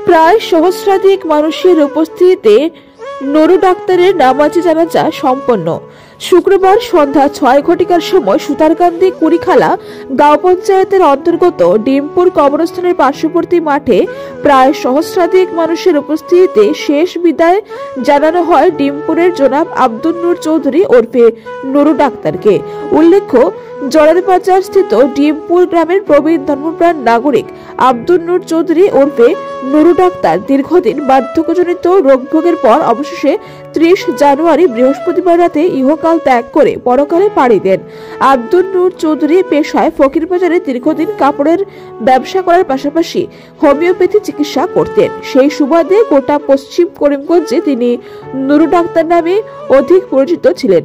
প্রায় সহস্রাধিক মানুষের উপস্থিতিতে নুরু ডাক্তারের নামাজি জানাজা সম্পন্ন। শুক্রবার সন্ধ্যা ৬ ঘটিকার সময় সুতারকান্দি কুড়িখালা গাঁও পঞ্চায়েতের অন্তর্গত ডিমপুর কবরস্থানের পার্শ্ববর্তী মাঠে প্রায় সহস্রাধিক মানুষের উপস্থিতিতে শেষ বিদায় জানানো হয় ডিমপুরের জনাব আব্দুল নূর চৌধুরী ওরফে নুরু ডাক্তারকে। উল্লেখ্য, জলের বাজার স্থিত ডিমপুর গ্রামের প্রবীণ ধর্মপ্রাণ নাগরিক আব্দুল নূর চৌধুরী ওরফে নুরু ডাক্তার দীর্ঘদিন বার্ধক্যজনিত রোগভোগের পর অবশেষে ৩০ জানুয়ারি বৃহস্পতিবার রাতে ইহকাল ত্যাগ করে পরকালে পাড়ি দেন। আব্দুল নূর চৌধুরী পেশায় ফকিরবাজারে দীর্ঘদিন কাপড়ের ব্যবসা করার পাশাপাশি হোমিওপ্যাথি চিকিৎসা করতেন। সেই সুবাদে গোটা পশ্চিম করিমগঞ্জে তিনি নুরু ডাক্তার নামে অধিক পরিচিত ছিলেন।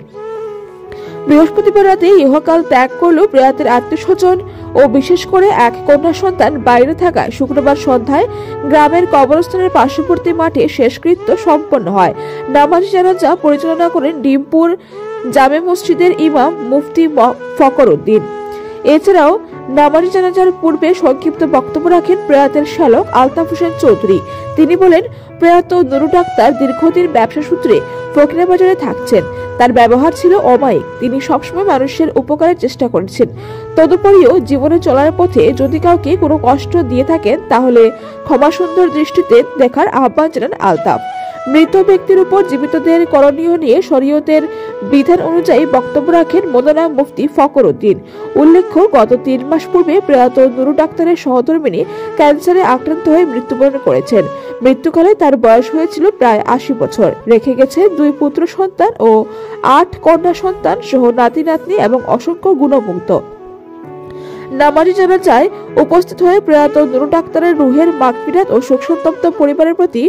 বৃহস্পতিবার রাতে ইহকাল ত্যাগ করলেও প্রয়াতের আত্মীয়স্বজন ও বিশেষ করে এক কন্যা সন্তান বাইরে থাকায় শুক্রবার সন্ধ্যায় গ্রামের কবরস্থানের পার্শ্ববর্তী মাঠে শেষকৃত্য সম্পন্ন হয়। নামাজি জানাজা পরিচালনা করেন ডিমপুর জামে মসজিদের ইমাম মুফতি ফকর উদ্দিন। এছাড়াও নামাজি জানাজার পূর্বে সংক্ষিপ্ত বক্তব্য রাখেন প্রয়াতের শ্যালক আলতাফ হোসেন চৌধুরী। তিনি বলেন, প্রয়াত নুরু ডাক্তার দীর্ঘদিন ব্যবসা সূত্রে ফকিরাবাজারে থাকছেন। তার ব্যবহার ছিল অমায়িক। তিনি সবসময় মানুষের উপকারের চেষ্টা করেছেন। তদুপরিও জীবনে চলার পথে যদি কাউকে কোনো কষ্ট দিয়ে থাকেন তাহলে ক্ষমা সুন্দর দৃষ্টিতে দেখার আহ্বান জানান আলতাফ। মৃত ব্যক্তির উপর জীবিতদের করণীয় নিয়ে শরীয়তের বিধান অনুযায়ী বক্তব্য রাখেন মোদানা মুফতি ফকর উদ্দিন। উল্লেখ্য, গত ৩ মাস পূর্বে প্রয়াত নুরু ডাক্তারের সহধর্মিণী ক্যান্সারে আক্রান্ত হয়ে মৃত্যুবরণ করেছেন। মৃত্যুকালে তার বয়স হয়েছিল প্রায় ৮০ বছর। রেখে গেছে ২ পুত্র সন্তান ও ৮ কন্যা সন্তান সহ নাতি নাতনি এবং অসংখ্য গুণমুগ্ধ। নামাজি জানাজায় উপস্থিত হয়ে প্রয়াত নুরু ডাক্তারের রুহের মাগফিরাত ও শোকসন্তপ্ত পরিবারের প্রতি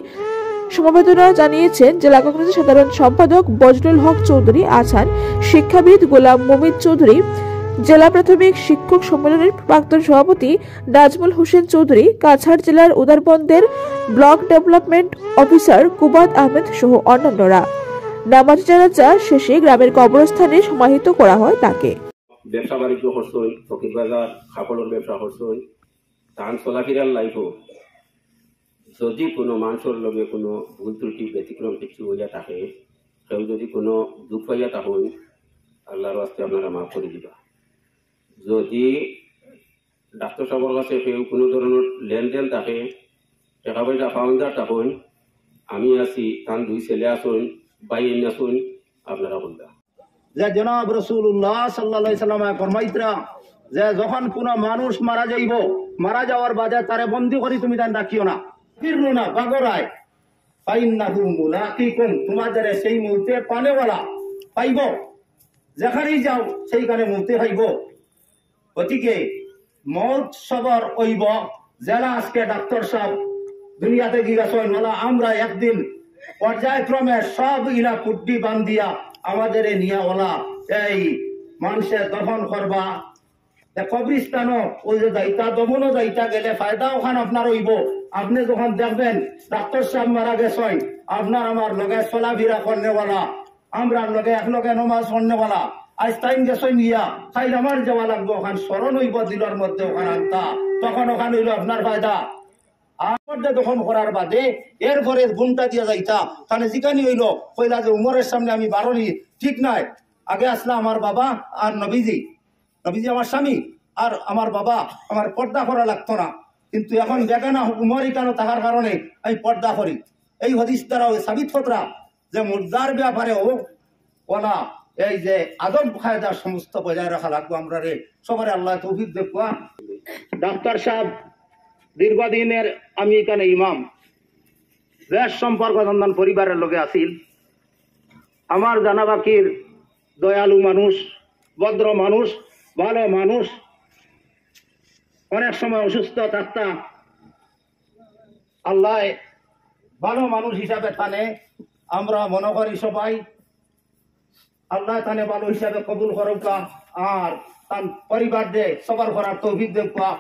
সমবেদনা জানিয়েছেন জেলা কংগ্রেসের সাধারণ সম্পাদক বজলুল হক চৌধুরী, আছেন শিক্ষাবিদ গোলাম মুমিত চৌধুরী, জেলা প্রাথমিক শিক্ষক সম্মেলনের প্রাক্তন সভাপতি নাজমুল হোসেন চৌধুরী, কাছাড় জেলার উদারবন্দের block development officer Kubad Ahmed সহ অন্যান্যরা। নামাজি জানাজা শেষে গ্রামের কবরস্থানে সমাহিত করা হয় তাকে। ব্যবসা বাণিজ্য করছই, ফকিরবাজার কাপড়ের ব্যবসা করছই, তান চলাফেরার লাইফও যদি কোনো মানুষের লগে কোনো ভুল ত্রুটি ব্যতিক্রম কিছু হইয়া থাকে, কেউ যদি কোনো দুঃখ হইয়া থাকুন, আল্লাহর আস্তে আপনারা মাফ করে দিবা। যদি ডাক্তার সাহেবের কাছে কেউ কোনো ধরনের লেনদেন থাকে, টাকা পয়সা ফাউন্ডার থাকুন, আমি আছি, তার 2 ছেলে আসুন, ভাই আসুন, আপনারা বলবা যে জনাব রাসূলুল্লাহ সাল্লাল্লাহু আলাইহি সাল্লাম ফরমাইতরা যে যখন কোনো মানুষ মারা যাইব, মারা যাওয়ার বাদে তারে বন্দী করি তুমি তান রাখিও না, ফিরনো না বাগরায়, ফাইন্নাহু মুলাকিকুম, তোমাদের সেই মুহূর্তে পানেওয়ালা পাইব, যেখানেই যাও সেইখানে মুহূর্তে পাইব। গতিকে মৌত সবর হইব। যারা আজকে ডাক্তার সাহেব দুনিয়াতে গিয়েছেন, আমরা একদিন পর্যায়ক্রমে সব ইলা পুট্টি বান্ধিয়া আমাদের নিয়া ওলা এই মানুষের দফন করবা। কবরিস্তানও ওই যে যাইতা দমনও যাইতা গেলে ফায়দা ওখানে আপনার হইব। আপনি যখন দেখবেন ডাক্তার সাহেব মারা গেছেন, আপনার আমার লগে চলাফেরা করনেওয়ালা, আমরা লগে একলগে নমাজ পড়নেওয়ালা, আজ টাইম গেছেন ইয়া তাই আমার যাওয়া লাগবে, ওখানে স্মরণ হইব দিলের মধ্যে ওখানে আনতা, তখন ওখানে হইল আপনার ফায়দা। দখল করার বাদে এরপরে গুণটা দিয়া যাইতা, তাহলে যেখানে হইল কইলা যে উমরের সামনে আমি বারণি ঠিক নাই, আগে আসলা আমার বাবা আর নবীজি, নবীজি আমার স্বামী আর আমার বাবা, আমার পর্দা করা লাগতো না, কিন্তু এখন দেখে না উমর ইকানো থাকার কারণে আমি পর্দা করি। এই হদিস দ্বারা ওই সাবিত ফতরা যে মুর্দার ব্যাপারে ওলা এই যে আদব কায়দার সমস্ত বজায় রাখা লাগবো। আমরা রে সবারে আল্লাহ তৌফিক দেখবা। ডাক্তার সাহেব দীর্ঘদিনের আমি এখানে ইমাম, বেশ সম্পর্ক সন্ধান পরিবারের লোকে আসিল। আমার জানাবাকির দয়ালু মানুষ, ভদ্র মানুষ, ভালো মানুষ, অনেক সময় অসুস্থ থাকতা আল্লাহ ভালো মানুষ হিসাবে থানে, আমরা মনে করি সবাই আল্লাহ তানে ভালো হিসাবে কবুল করুকা আর তার পরিবার দে সবার করার তৌফিক দেখবা।